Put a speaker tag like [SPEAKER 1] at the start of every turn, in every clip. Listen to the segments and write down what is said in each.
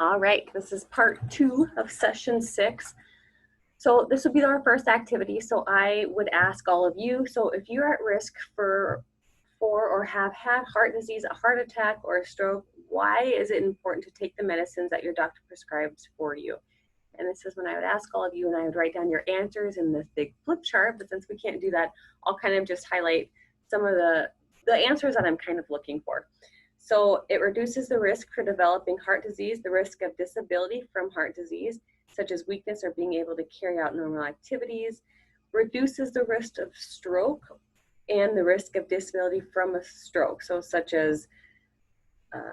[SPEAKER 1] All right, this is part 2 of session 6. So this would be our first activity. So I would ask all of you, so if you're at risk for or have had heart disease, a heart attack, or a stroke, why is it important to take the medicines that your doctor prescribes for you? And this is when I would ask all of you, and I would write down your answers in this big flip chart. But since we can't do that, I'll kind of just highlight some of the answers that I'm kind of looking for. So it reduces the risk for developing heart disease, the risk of disability from heart disease, such as weakness or being able to carry out normal activities, reduces the risk of stroke and the risk of disability from a stroke, so such as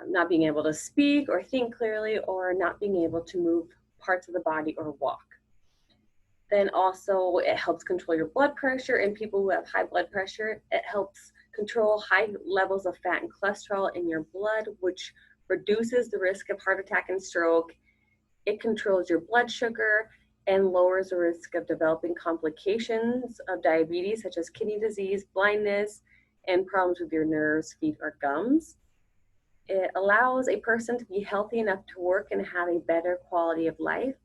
[SPEAKER 1] not being able to speak or think clearly, or not being able to move parts of the body or walk. Then also it helps control your blood pressure. In people who have high blood pressure, it helps control high levels of fat and cholesterol in your blood, which reduces the risk of heart attack and stroke. It controls your blood sugar and lowers the risk of developing complications of diabetes, such as kidney disease, blindness, and problems with your nerves, feet, or gums. It allows a person to be healthy enough to work and have a better quality of life,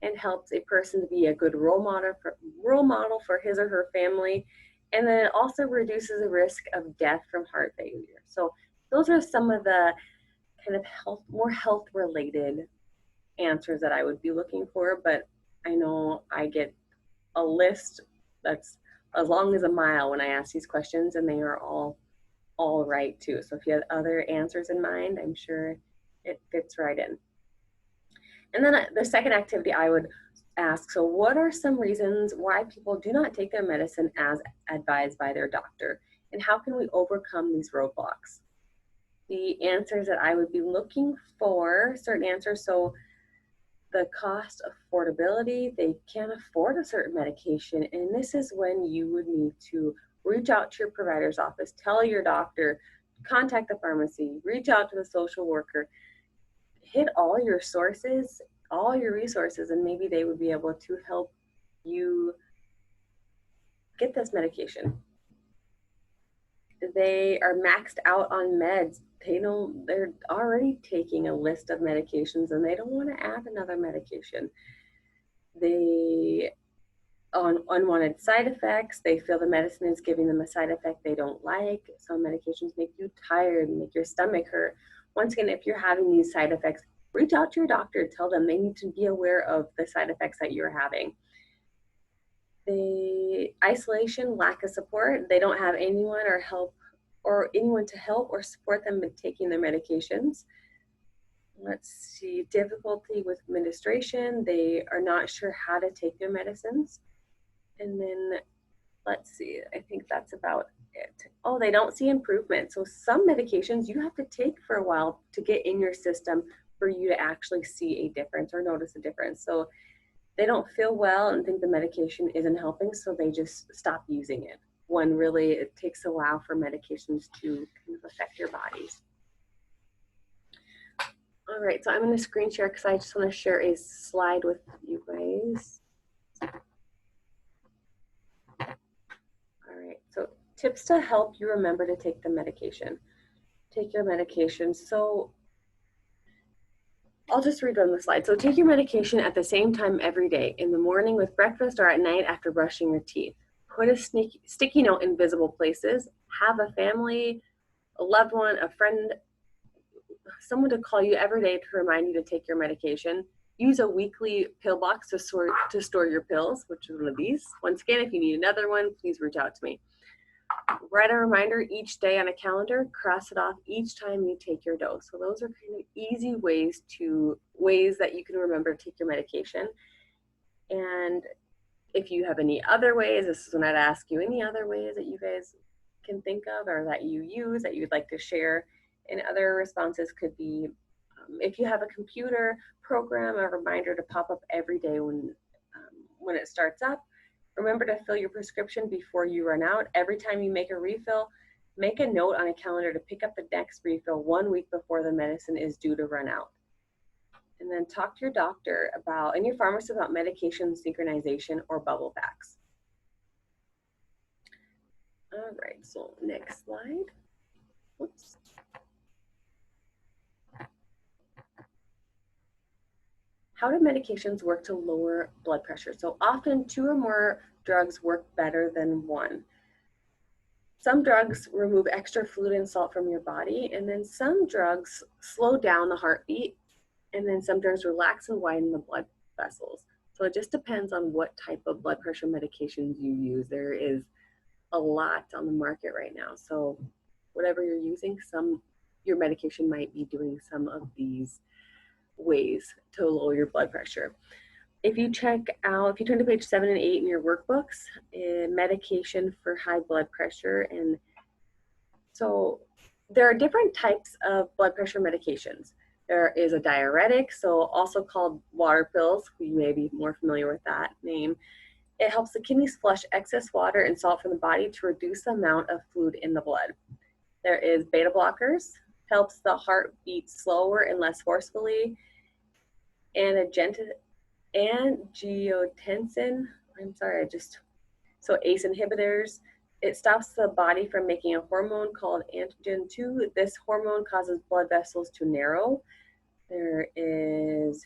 [SPEAKER 1] and helps a person to be a good role model for his or her family. And then it also reduces the risk of death from heart failure. So those are some of the kind of more health related answers that I would be looking for, but I know I get a list that's as long as a mile when I ask these questions, and they are all right too. So if you have other answers in mind, I'm sure it fits right in. And then the second activity I would ask, so what are some reasons why people do not take their medicine as advised by their doctor? And how can we overcome these roadblocks? The answers that I would be looking for, certain answers, so the cost, affordability, they can't afford a certain medication. And this is when you would need to reach out to your provider's office, tell your doctor, contact the pharmacy, reach out to the social worker, hit all your sources, all your resources, and maybe they would be able to help you get this medication. They are maxed out on meds. They're already taking a list of medications and they don't want to add another medication. They on unwanted side effects. They feel the medicine is giving them a side effect they don't like. Some medications make you tired and make your stomach hurt. Once again, if you're having these side effects, reach out to your doctor. Tell them they need to be aware of the side effects that you're having. The isolation, lack of support. They don't have anyone anyone to help or support them in taking their medications. Let's see, difficulty with administration. They are not sure how to take their medicines. And then let's see, I think that's about it. Oh, they don't see improvement. So some medications you have to take for a while to get in your system for you to actually see a difference or notice a difference. So they don't feel well and think the medication isn't helping, so they just stop using it, when really it takes a while for medications to kind of affect your bodies. All right, so I'm going to screen share because I just want to share a slide with you guys. All right, so tips to help you remember to take the medication. Take your medication. So I'll just read on the slide. So take your medication at the same time every day, in the morning with breakfast or at night after brushing your teeth. Put a sticky note in visible places. Have a family, a loved one, a friend, someone to call you every day to remind you to take your medication. Use a weekly pill box to store your pills, which is one of these. Once again, if you need another one, please reach out to me. Write a reminder each day on a calendar, cross it off each time you take your dose. So those are kind of easy ways that you can remember to take your medication. And if you have any other ways, this is when I'd ask you any other ways that you guys can think of or that you use that you'd like to share. And other responses could be, if you have a computer, program a reminder to pop up every day when it starts up. Remember to fill your prescription before you run out. Every time you make a refill, make a note on a calendar to pick up the next refill 1 week before the medicine is due to run out. And then talk to your doctor and your pharmacist about medication synchronization or bubble packs. All right, so next slide. Oops. how do medications work to lower blood pressure? So often 2 or more drugs work better than one. Some drugs remove extra fluid and salt from your body, and then some drugs slow down the heartbeat, and then some drugs relax and widen the blood vessels. So it just depends on what type of blood pressure medications you use. There is a lot on the market right now. So whatever you're using, your medication might be doing some of these ways to lower your blood pressure. If you turn to page 7 and 8 in your workbooks, medication for high blood pressure. And so there are different types of blood pressure medications. There is a diuretic, so also called water pills. You may be more familiar with that name. It helps the kidneys flush excess water and salt from the body to reduce the amount of fluid in the blood. There is beta blockers, helps the heart beat slower and less forcefully. And angiotensin, so ACE inhibitors. It stops the body from making a hormone called angiotensin 2. This hormone causes blood vessels to narrow. There is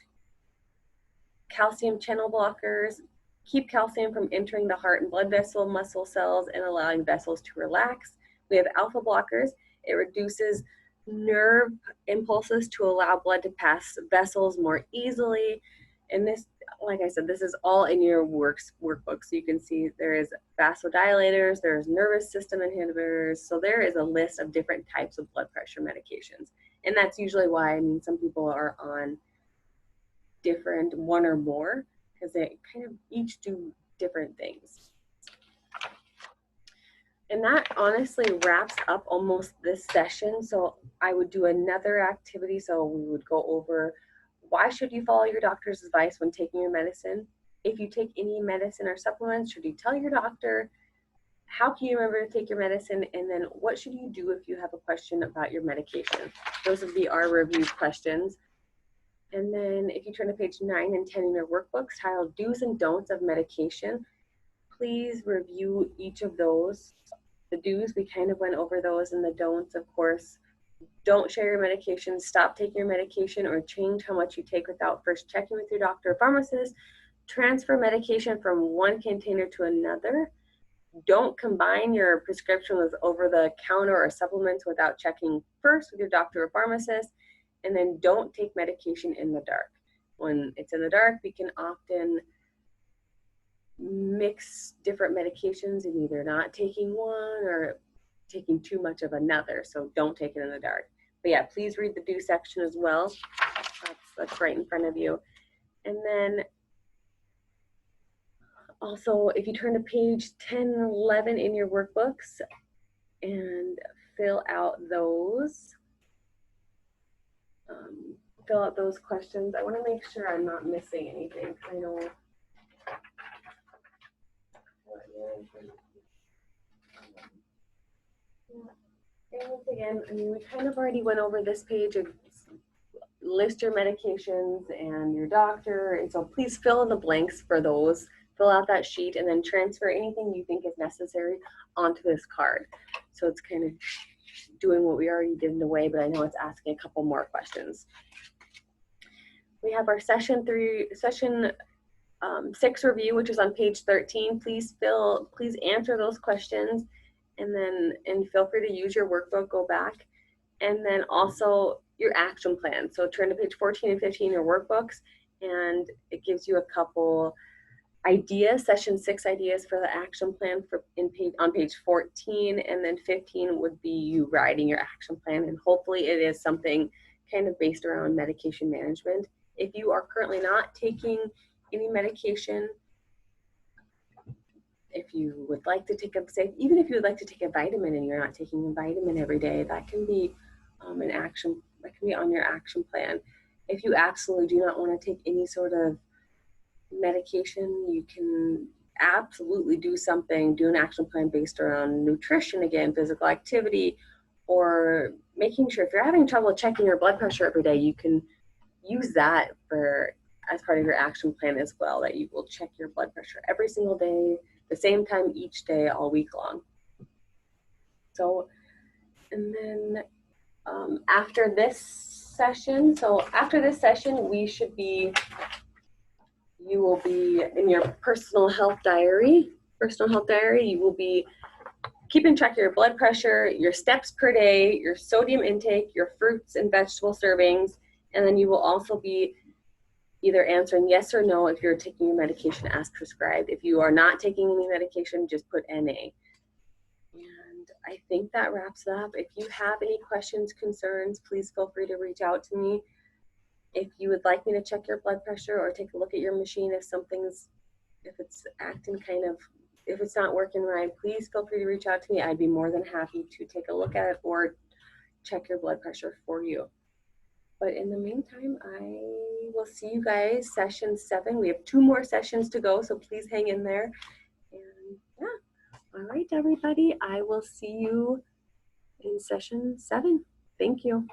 [SPEAKER 1] calcium channel blockers, keep calcium from entering the heart and blood vessel muscle cells and allowing vessels to relax. We have alpha blockers. It reduces nerve impulses to allow blood to pass vessels more easily. And this, like I said, this is all in your workbook. So you can see there is vasodilators, there's nervous system inhibitors. So there is a list of different types of blood pressure medications. And that's usually why, some people are on different, one or more, because they kind of each do different things. And that honestly wraps up almost this session. So I would do another activity. So we would go over, why should you follow your doctor's advice when taking your medicine? If you take any medicine or supplements, should you tell your doctor? How can you remember to take your medicine? And then what should you do if you have a question about your medication? Those would be our review questions. And then if you turn to page 9 and 10 in your workbooks titled Do's and Don'ts of Medication, please review each of those. The do's, we kind of went over those, and the don'ts, of course, don't share your medication, stop taking your medication, or change how much you take without first checking with your doctor or pharmacist. Transfer medication from one container to another. Don't combine your prescription with over-the-counter or supplements without checking first with your doctor or pharmacist. And then don't take medication in the dark. When it's in the dark, we can often mix different medications and either not taking one or taking too much of another. So don't take it in the dark. But yeah, please read the do section as well. That's right in front of you. And then also, if you turn to page 10 and 11 in your workbooks and fill out those questions. I want to make sure I'm not missing anything, because I know. And once again, we kind of already went over this page of list your medications and your doctor, and so please fill in the blanks for those. Fill out that sheet and then transfer anything you think is necessary onto this card. So it's kind of doing what we already did in a way, but I know it's asking a couple more questions. We have our session 6 review, which is on page 13. Please answer those questions, and feel free to use your workbook, go back. And then also your action plan. So turn to page 14 and 15 in your workbooks, and it gives you a couple ideas, session 6 ideas for the action plan on page 14, and then 15 would be you writing your action plan, and hopefully it is something kind of based around medication management. If you are currently not taking any medication, if you would like to take even if you would like to take a vitamin and you're not taking a vitamin every day, that can be on your action plan. If you absolutely do not want to take any sort of medication, you can absolutely do an action plan based around nutrition, again, physical activity, or making sure if you're having trouble checking your blood pressure every day, you can use that as part of your action plan as well, that you will check your blood pressure every single day, the same time each day, all week long. So, and then after this session, we should be you will be in your personal health diary. You will be keeping track of your blood pressure, your steps per day, your sodium intake, your fruits and vegetable servings, and then you will also be either answering yes or no if you're taking your medication as prescribed. If you are not taking any medication, just put NA. And I think that wraps it up. If you have any questions, concerns, please feel free to reach out to me. If you would like me to check your blood pressure or take a look at your machine if it's acting if it's not working right, please feel free to reach out to me. I'd be more than happy to take a look at it or check your blood pressure for you. But in the meantime, I will see you guys session 7. We have 2 more sessions to go, so please hang in there. And yeah, all right, everybody, I will see you in session 7. Thank you.